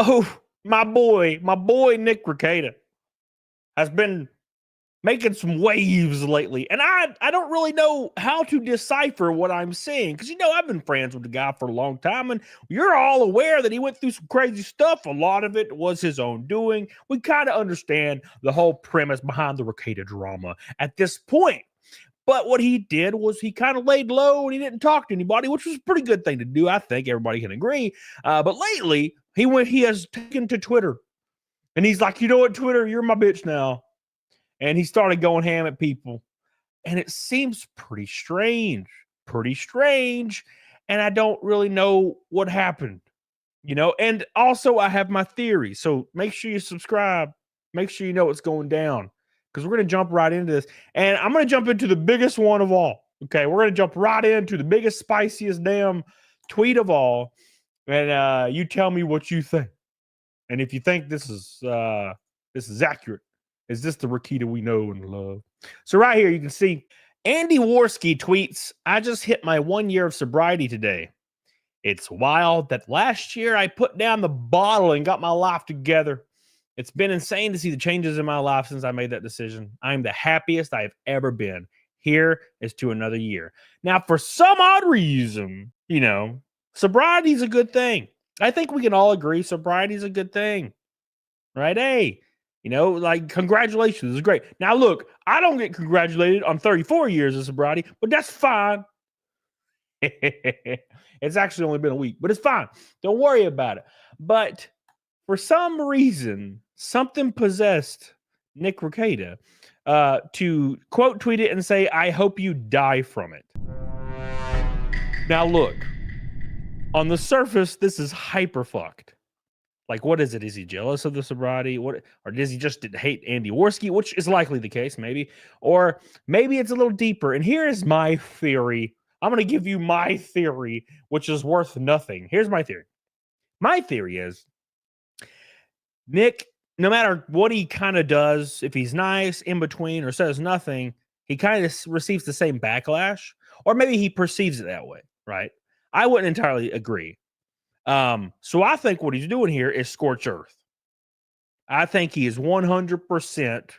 Oh, my boy Nick Rekieta has been making some waves lately. And I don't really know how to decipher what I'm seeing. Because, I've been friends with the guy for a long time. And you're all aware that he went through some crazy stuff. A lot of it was his own doing. We kind of understand the whole premise behind the Rekieta drama at this point. But what he did was he kind of laid low and he didn't talk to anybody, which was a pretty good thing to do. I think everybody can agree. But lately, he has taken to Twitter. And he's like, you know what, Twitter, you're my bitch now. And he started going ham at people. And it seems pretty strange. And I don't really know what happened, And also, I have my theory. So make sure you subscribe. Make sure you know what's going down. Because we're going to jump right into this. And I'm going to jump into the biggest one of all. Okay, we're going to jump right into the biggest, spiciest damn tweet of all. And you tell me what you think. And if you think this is accurate, is this the Rekieta we know and love? So right here, you can see Andy Warski tweets, I just hit my 1 year of sobriety today. It's wild that last year I put down the bottle and got my life together. It's been insane to see the changes in my life since I made that decision. I'm the happiest I've ever been. Here is to another year. Now, for some odd reason, sobriety is a good thing. I think we can all agree sobriety is a good thing, right? Hey, congratulations. It's great. Now, look, I don't get congratulated on 34 years of sobriety, but that's fine. It's actually only been a week, but it's fine. Don't worry about it. But for some reason, something possessed Nick Rekieta to quote tweet it and say, I hope you die from it. Now, look, on the surface, this is hyper fucked. Like, what is it? Is he jealous of the sobriety? Or does he just hate Andy Warski, which is likely the case, maybe? Or maybe it's a little deeper. And here is my theory. I'm going to give you my theory, which is worth nothing. Here's my theory. My theory is Nick, no matter what he kind of does, if he's nice, in between, or says nothing, he kind of receives the same backlash. Or maybe he perceives it that way, right? I wouldn't entirely agree. So I think what he's doing here is scorch earth. I think he is 100%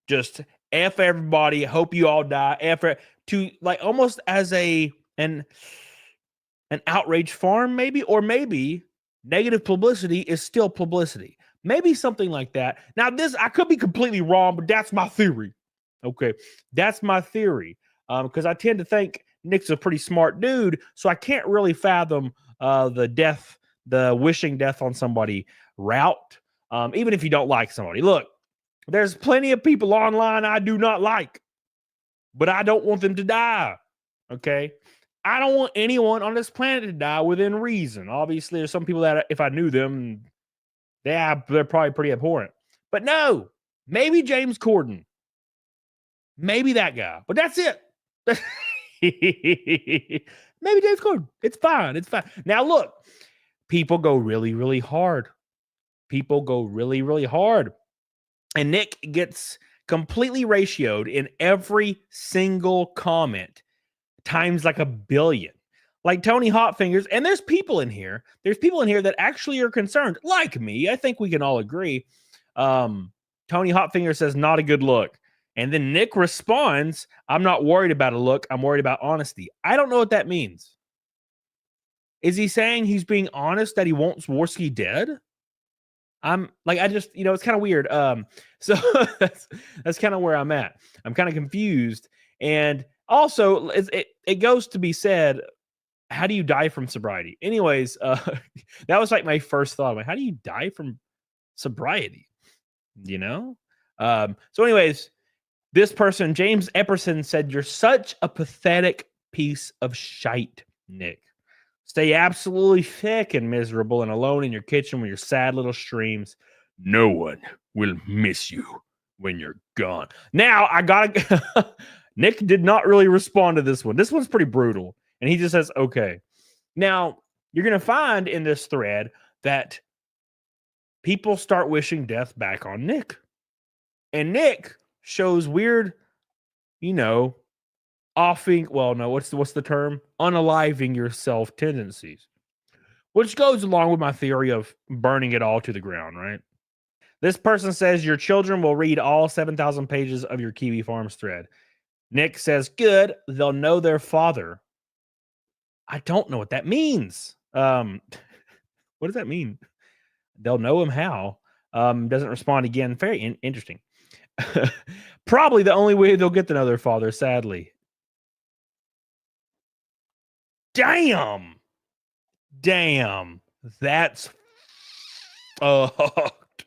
just F everybody. Hope you all die. To like almost as an outrage farm, maybe, or maybe negative publicity is still publicity. Maybe something like that. Now, this I could be completely wrong, but that's my theory. Okay, that's my theory. Because I tend to think Nick's a pretty smart dude, so I can't really fathom the wishing death on somebody route, even if you don't like somebody. Look, there's plenty of people online I do not like, but I don't want them to die, okay? I don't want anyone on this planet to die within reason. Obviously, there's some people that if I knew them, they're probably pretty abhorrent. But no, maybe James Corden. Maybe that guy, but that's it. Maybe James Corden. It's fine. Now, look, people go really, really hard. And Nick gets completely ratioed in every single comment times like a billion. Like Tony Hotfingers, and there's people in here that actually are concerned, like me. I think we can all agree. Tony Hotfinger says, not a good look. And then Nick responds, I'm not worried about a look. I'm worried about honesty. I don't know what that means. Is he saying he's being honest that he wants Warski dead? I'm like, it's kind of weird. So that's kind of where I'm at. I'm kind of confused. And also, it goes to be said, how do you die from sobriety? Anyways, that was like my first thought. Like, how do you die from sobriety? So anyways, this person, James Eperson, said, you're such a pathetic piece of shite, Nick. Stay absolutely thick and miserable and alone in your kitchen with your sad little streams. No one will miss you when you're gone. Now, Nick did not really respond to this one. This one's pretty brutal. And he just says, okay. Now, you're going to find in this thread that people start wishing death back on Nick. And Nick shows weird, what's the term? Unaliving yourself tendencies. which goes along with my theory of burning it all to the ground, right? This person says your children will read all 7,000 pages of your Kiwi Farms thread. Nick says, good, they'll know their father. I don't know what that means. What does that mean? They'll know him how. Doesn't respond again. Very interesting. Probably the only way they'll get to know their father, sadly. Damn. That's fucked.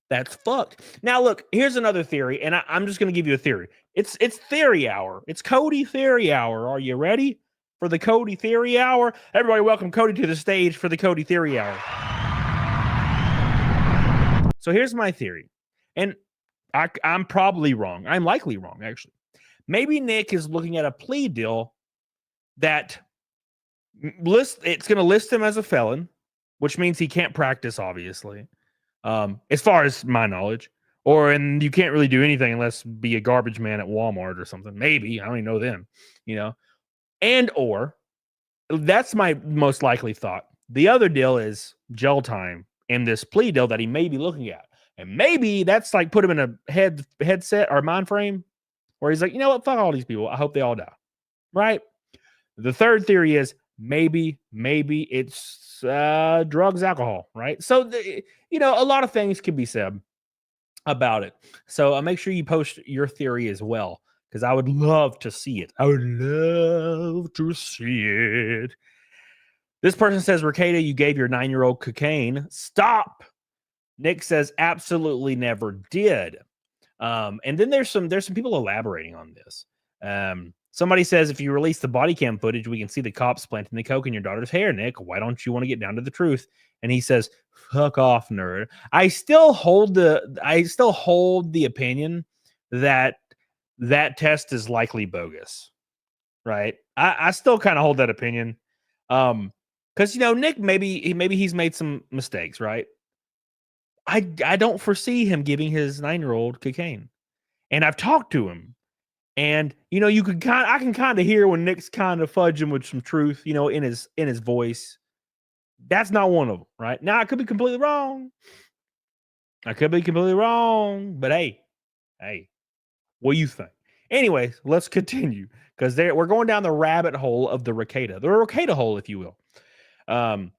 That's fucked. Now, look, here's another theory, and I'm just going to give you a theory. It's theory hour. It's Cody theory hour. Are you ready for the Cody theory hour? Everybody, welcome Cody to the stage for the Cody theory hour. So here's my theory, and I'm probably wrong. I'm likely wrong, actually. Maybe Nick is looking at a plea deal that it's going to list him as a felon, which means he can't practice, obviously, as far as my knowledge. And you can't really do anything unless be a garbage man at Walmart or something. Maybe. I don't even know then, or that's my most likely thought. The other deal is jail time and this plea deal that he may be looking at. And maybe that's like put him in a headset or mind frame where he's like, you know what? Fuck all these people. I hope they all die. Right? The third theory is maybe it's drugs, alcohol, right? So, a lot of things can be said about it. So make sure you post your theory as well, because I would love to see it. I would love to see it. This person says, Rekieta, you gave your 9-year-old cocaine. Stop. Nick says, absolutely never did. And then there's some people elaborating on this. Somebody says, if you release the body cam footage, we can see the cops planting the coke in your daughter's hair, Nick. Why don't you want to get down to the truth? And he says, fuck off, nerd. I still hold the opinion that test is likely bogus, right? I still kind of hold that opinion. Because, Nick, maybe he's made some mistakes, right? I don't foresee him giving his 9-year-old cocaine. And I've talked to him. And I can kind of hear when Nick's kind of fudging with some truth, in his voice. That's not one of them, right? Now I could be completely wrong. But hey, what do you think? Anyways, let's continue, because we're going down the rabbit hole of the Rekieta hole, if you will.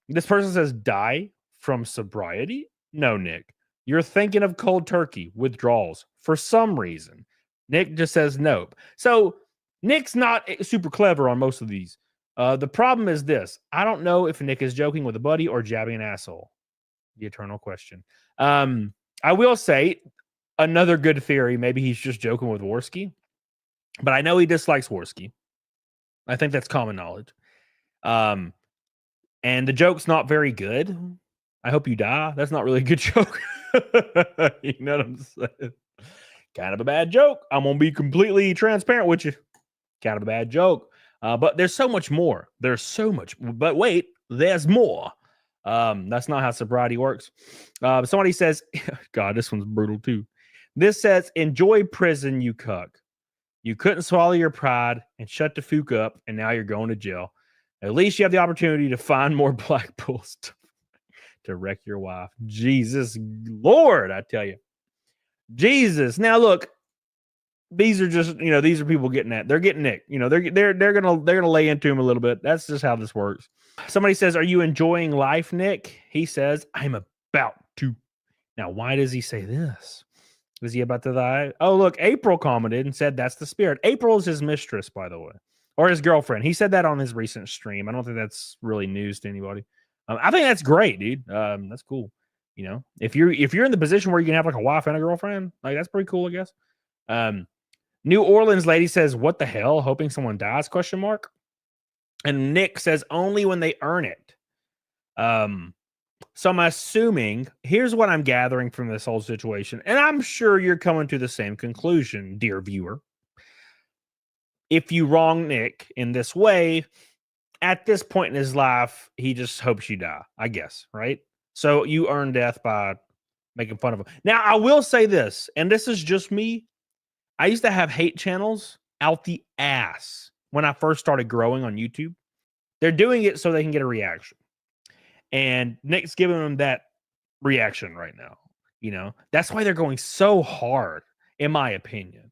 This person says, die from sobriety? No, Nick, you're thinking of cold turkey withdrawals for some reason. Nick just says nope. So Nick's not super clever on most of these. The problem is this. I don't know if Nick is joking with a buddy or jabbing an asshole. The eternal question. I will say another good theory. Maybe he's just joking with Warski, but I know he dislikes Warski. I think that's common knowledge. And the joke's not very good. I hope you die. That's not really a good joke. You know what I'm saying? Kind of a bad joke. I'm going to be completely transparent with you. Kind of a bad joke. But there's so much more. But wait, there's more. That's not how sobriety works. Somebody says, God, this one's brutal too. This says, enjoy prison, you cuck. You couldn't swallow your pride and shut the fuck up, and now you're going to jail. At least you have the opportunity to find more black bulls to wreck your wife. Jesus Lord, I tell you. Jesus. Now look, these are just, these are people getting at. They're getting Nick. They're gonna lay into him a little bit. That's just how this works. Somebody says, "Are you enjoying life, Nick?" He says, "I'm about to." Now, why does he say this? Is he about to die? Oh, look, April commented and said that's the spirit. April is his mistress, by the way, or his girlfriend. He said that on his recent stream. I don't think that's really news to anybody. I think that's great, dude. That's cool. If you're in the position where you can have like a wife and a girlfriend, like that's pretty cool, I guess. New Orleans lady says, "What the hell? Hoping someone dies?" ? And Nick says, "Only when they earn it." So I'm assuming, here's what I'm gathering from this whole situation, and I'm sure you're coming to the same conclusion, dear viewer. If you wrong Nick in this way, at this point in his life, he just hopes you die, I guess, right? So you earn death by making fun of him. Now, I will say this, and this is just me. I used to have hate channels out the ass when I first started growing on YouTube. They're doing it so they can get a reaction. And Nick's giving him that reaction right now. You know, that's why they're going so hard, in my opinion.